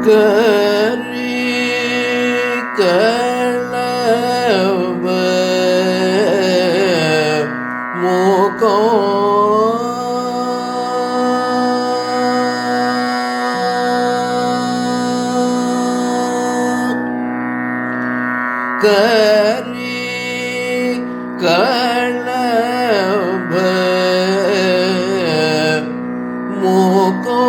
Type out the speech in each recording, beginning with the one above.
கரி களவ மூக்கம் கரி களவ மூக்கம்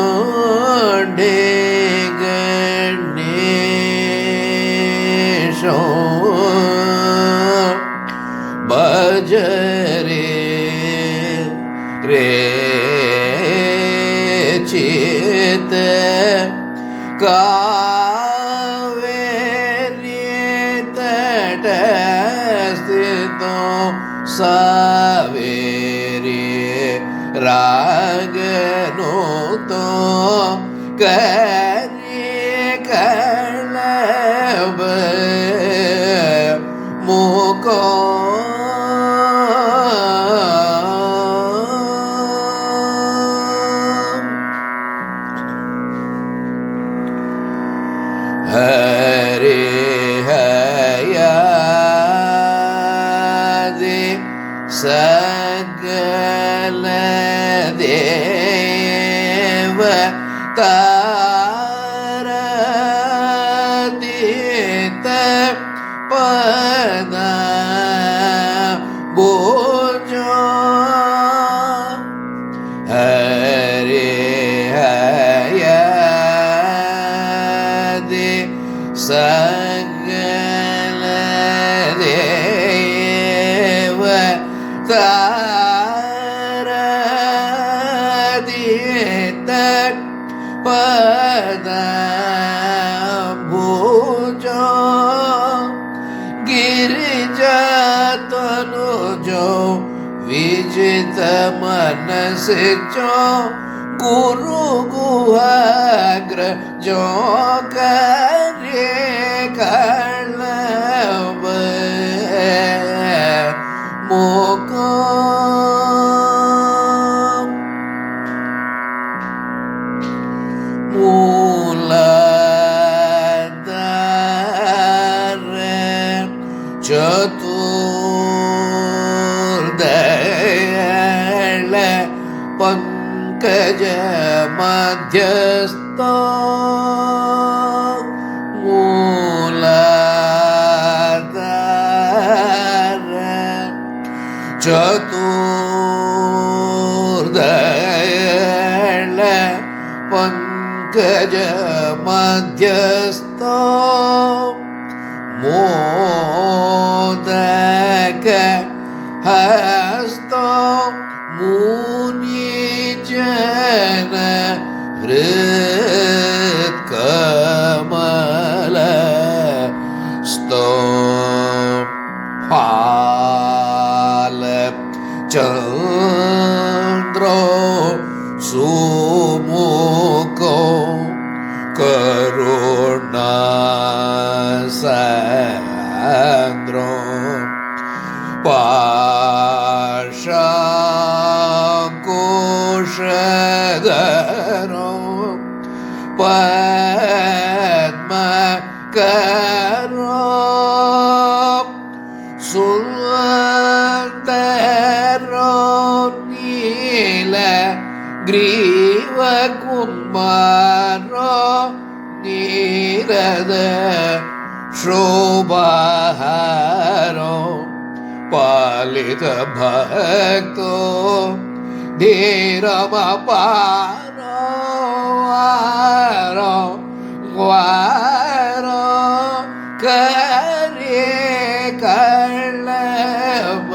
டோண்டே கணேஷோ பஜரே ரே சித்த காவேரி தடஸ்திதோ சாவேரி ராகனோதோ கரி களவ மூக்கோ ஹரே ஹயாதி சகல தேவ தாரதித பத பூஜோ ஹரே ஹயாதி சகல தேவ தாரதித பத பூஜோ गिरिजा तनुजो विजित मनस जो गुरु गुहाग्र जो करे களவ மூக்கோ चतुर्दयल पंकज मध्यस्थ मूलाधार चतुर्दयल पंकज मध्यस्थ मोदक हस्तो मुनिजन हृत्कमल स्तो फाल चंद्रो सुमुखो करुणा सन्द्रो पाशाकुशधरो पद्मकरो सुन्दरो नील ग्रीवकुमारो नीरद शोभाहारो पालित भक्तो धीरमपारो वारो वारो करे களவ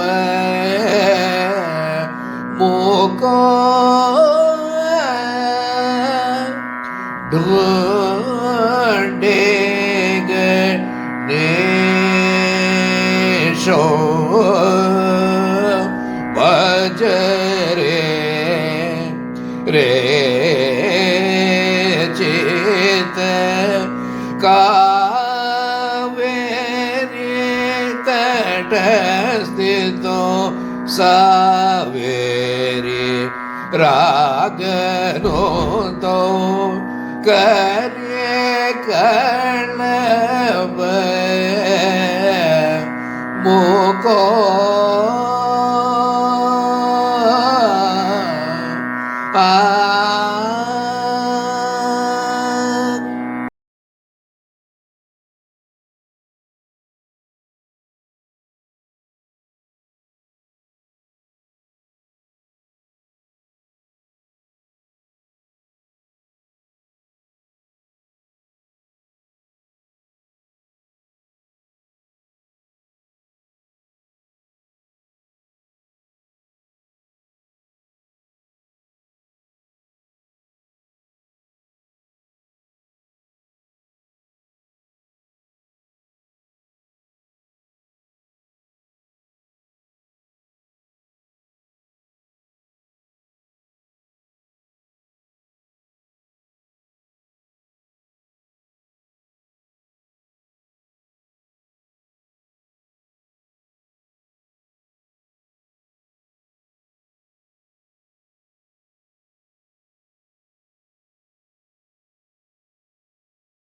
மூக்கோ டோண்டே கணேஷோ பஜரே ரே சித்த காவேரி தடஸ்திதோ சாவேரி ராகனோதோ கரிய கணவ மூகோ ஆ